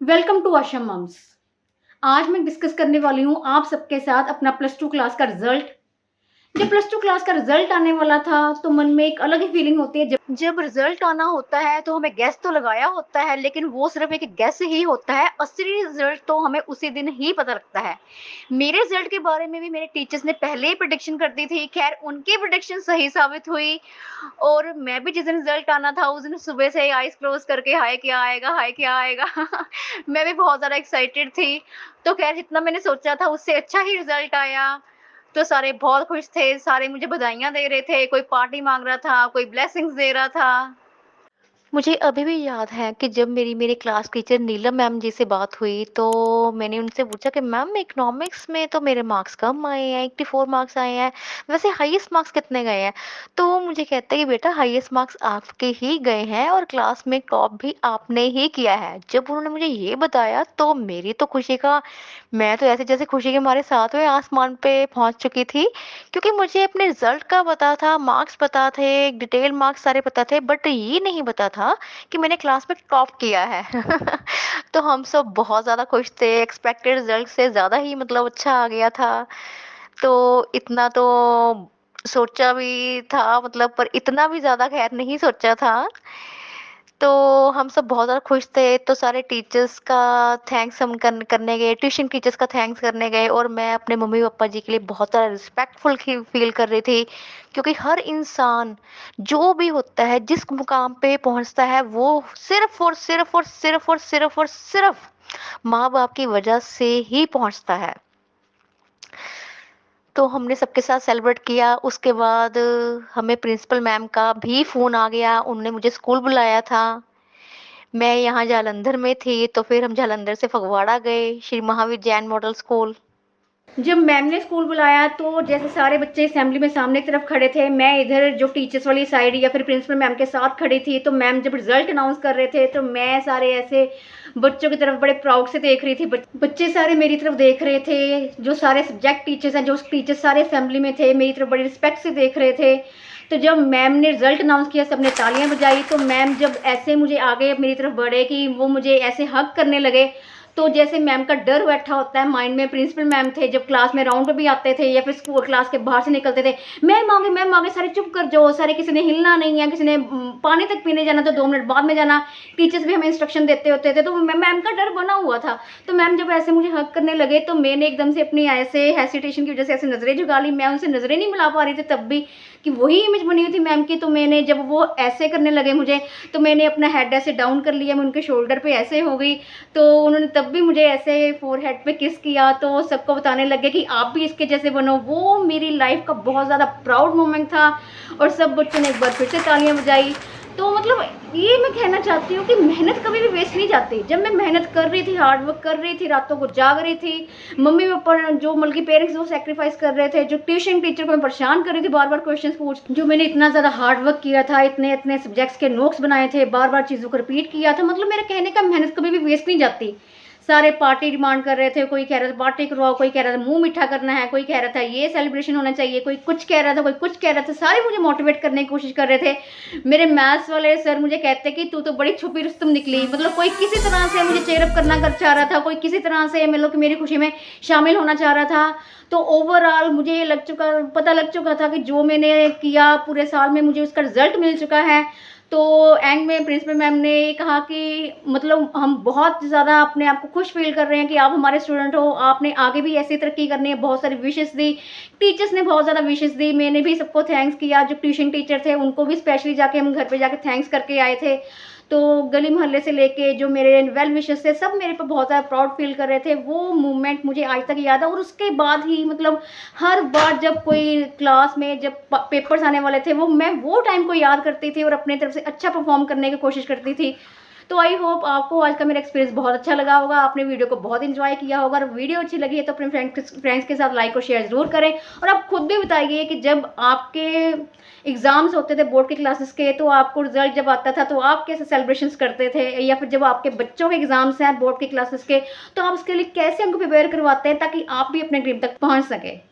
Welcome to Asha mums. आज मैं discuss करने वाली हूँ आप सबके साथ अपना प्लस टू क्लास का रिजल्ट। जब प्लस टू क्लास का रिजल्ट आने वाला था तो मन में एक अलग ही फीलिंग होती है। जब रिजल्ट आना होता है तो हमें गैस तो लगाया होता है, लेकिन वो सिर्फ एक गैस ही होता है। असली रिजल्ट तो हमें उसी दिन ही पता लगता है। मेरे रिजल्ट के बारे में भी मेरे टीचर्स ने पहले ही प्रेडिक्शन कर दी थी। खैर, उनकी प्रेडिक्शन सही साबित हुई और मैं भी जिस दिन रिजल्ट आना था उस दिन सुबह से ही आईज क्लोज करके हाय क्या आएगा, हाय क्या आएगा। मैं भी बहुत ज्यादा एक्साइटेड थी। तो खैर, जितना मैंने सोचा था उससे अच्छा ही रिजल्ट आया। तो सारे बहुत खुश थे, सारे मुझे बधाइयाँ दे रहे थे, कोई पार्टी माँग रहा था, कोई ब्लेसिंग्स दे रहा था। मुझे अभी भी याद है कि जब मेरी क्लास टीचर नीलम मैम जी से बात हुई तो मैंने उनसे पूछा कि मैम, इकोनॉमिक्स में तो मेरे मार्क्स कम आए हैं, 84 मार्क्स आए हैं, वैसे हाईएस्ट मार्क्स कितने गए हैं? तो वो मुझे कहते हैं कि बेटा, हाईएस्ट मार्क्स आपके ही गए हैं और क्लास में टॉप भी आपने ही किया है। जब उन्होंने मुझे ये बताया तो मेरी तो खुशी का, मैं तो ऐसे जैसे खुशी के मारे सातवें आसमान पे पहुंच चुकी थी, क्योंकि मुझे अपने रिजल्ट का पता था, मार्क्स पता थे, डिटेल मार्क्स सारे पता थे, बट ये नहीं पता था कि मैंने क्लास में टॉप किया है। तो हम सब बहुत ज़्यादा खुश थे, एक्सपेक्टेड रिजल्ट से ज़्यादा ही मतलब अच्छा आ गया था। तो इतना तो सोचा भी था, मतलब पर इतना भी ज़्यादा खैर नहीं सोचा था। तो हम सब बहुत ज़्यादा खुश थे, तो सारे टीचर्स का थैंक्स हम करने गए, ट्यूशन टीचर्स का थैंक्स करने गए, और मैं अपने मम्मी पापा जी के लिए बहुत ज़्यादा रिस्पेक्टफुल फील कर रही थी, क्योंकि हर इंसान जो भी होता है, जिस मुकाम पे पहुंचता है, वो सिर्फ और सिर्फ और सिर्फ और सिर्फ और सिर्फ माँ बाप की वजह से ही पहुंचता है। तो हमने सबके साथ सेलिब्रेट किया। उसके बाद हमें प्रिंसिपल मैम का भी फ़ोन आ गया, उन्होंने मुझे स्कूल बुलाया था। मैं यहाँ जालंधर में थी, तो फिर हम जालंधर से फगवाड़ा गए, श्री महावीर जैन मॉडल स्कूल। जब मैम ने स्कूल बुलाया तो जैसे सारे बच्चे असेंबली में सामने की तरफ खड़े थे, मैं इधर जो टीचर्स वाली साइड या फिर प्रिंसिपल मैम के साथ खड़ी थी। तो मैम जब रिजल्ट अनाउंस कर रहे थे तो मैं सारे ऐसे बच्चों की तरफ बड़े प्राउड से देख रही थी। बच्चे सारे मेरी तरफ देख रहे थे, जो सारे सब्जेक्ट टीचर्स हैं, जो टीचर्स सारे असेंबली में थे, मेरी तरफ बड़ी रिस्पेक्ट से देख रहे थे। तो जब मैम ने रिजल्ट अनाउंस किया, सबने तालियां बजाई, तो मैम जब ऐसे मुझे आगे मेरी तरफ बढ़े कि वो मुझे ऐसे हग करने लगे, तो जैसे मैम का डर बैठा होता है माइंड में। प्रिंसिपल मैम थे, जब क्लास में राउंड पे भी आते थे या फिर स्कूल क्लास के बाहर से निकलते थे, मैम आगे, सारे चुप कर जाओ, सारे किसी ने हिलना नहीं है, किसी ने पानी तक पीने जाना तो 2 मिनट बाद में जाना। टीचर्स भी हमें इंस्ट्रक्शन देते होते थे, तो मैम का डर बना हुआ था। तो मैम जब ऐसे मुझे हक करने लगे तो मैंने एकदम से अपनी ऐसे हेसिटेशन की वजह से ऐसे नजरें झुका ली। मैं उनसे नजरें नहीं मिला पा रही थी तब भी, कि वही इमेज बनी हुई थी मैम की। तो मैंने जब वो ऐसे करने लगे मुझे, तो मैंने अपना हेड ऐसे डाउन कर लिया, मैं उनके शोल्डर पे ऐसे हो गई। तो उन्होंने तब भी मुझे ऐसे फोरहेड पे किस किया, तो सबको बताने लगे कि आप भी इसके जैसे बनो। वो मेरी लाइफ का बहुत ज़्यादा प्राउड मोमेंट था और सब बच्चों ने एक बार फिर से तालियां बजाई। तो मतलब ये मैं कहना चाहती हूँ कि मेहनत कभी भी वेस्ट नहीं जाती। जब मैं मेहनत कर रही थी, हार्ड वर्क कर रही थी, रातों को जाग रही थी, मम्मी पापा जो मतलब कि पेरेंट्स वो सेक्रीफाइस कर रहे थे, जो ट्यूशन टीचर को मैं परेशान कर रही थी बार बार क्वेश्चन पूछ, जो मैंने इतना ज़्यादा हार्ड वर्क किया था, इतने इतने सब्जेक्ट्स के नोट्स बनाए थे, बार बार चीज़ों को रिपीट किया था, मतलब मेरे कहने का मेहनत कभी भी वेस्ट नहीं जाती। सारे पार्टी डिमांड कर रहे थे, कोई कह रहा था पार्टी करवाओ, कोई कह रहा था मुंह मीठा करना है, कोई कह रहा था ये सेलिब्रेशन होना चाहिए, कोई कुछ कह रहा था, कोई कुछ कह रहा था। सारे मुझे मोटिवेट करने की कोशिश कर रहे थे। मेरे मैथ्स वाले सर मुझे कहते कि तू तो बड़ी छुपी रुस्तम निकली। मतलब कोई किसी तरह से मुझे चेयरअप करना कर चाह रहा था, कोई किसी तरह से मतलब कि मेरी खुशी में शामिल होना चाह रहा था। तो ओवरऑल मुझे ये पता लग चुका था कि जो मैंने किया पूरे साल में मुझे उसका रिजल्ट मिल चुका है। तो एंड में प्रिंसिपल मैम ने कहा कि मतलब हम बहुत ज़्यादा अपने आप को खुश फील कर रहे हैं कि आप हमारे स्टूडेंट हो, आपने आगे भी ऐसी तरक्की करनी है। बहुत सारी विशेस दी, टीचर्स ने बहुत ज़्यादा विशेस दी, मैंने भी सबको थैंक्स किया। जो ट्यूशन टीचर थे उनको भी स्पेशली जाके हम घर पे जाके थैंक्स करके आए थे। तो गली मोहल्ले से लेके जो मेरे वेल विशेस थे, सब मेरे पे बहुत ज़्यादा प्राउड फील कर रहे थे। वो मूवमेंट मुझे आज तक याद है। और उसके बाद ही मतलब हर बार जब कोई क्लास में जब पेपर्स आने वाले थे, मैं वो टाइम को याद करती थी और अपने तरफ से अच्छा परफॉर्म करने की कोशिश करती थी। तो आई होप आपको आज का मेरा एक्सपीरियंस बहुत अच्छा लगा होगा, आपने वीडियो को बहुत इंजॉय किया होगा। और वीडियो अच्छी लगी है तो अपने फ्रेंड्स के साथ लाइक और शेयर जरूर करें। और आप खुद भी बताइए कि जब आपके एग्जाम्स होते थे बोर्ड के क्लासेस के, तो आपको रिजल्ट जब आता था तो आप कैसे सेलिब्रेशंस करते थे, या फिर जब आपके बच्चों के एग्जाम्स हैं बोर्ड के क्लासेस के, तो आप उसके लिए कैसे उनको प्रिपेयर करवाते हैं ताकि आप भी अपने ड्रीम तक पहुंच सके।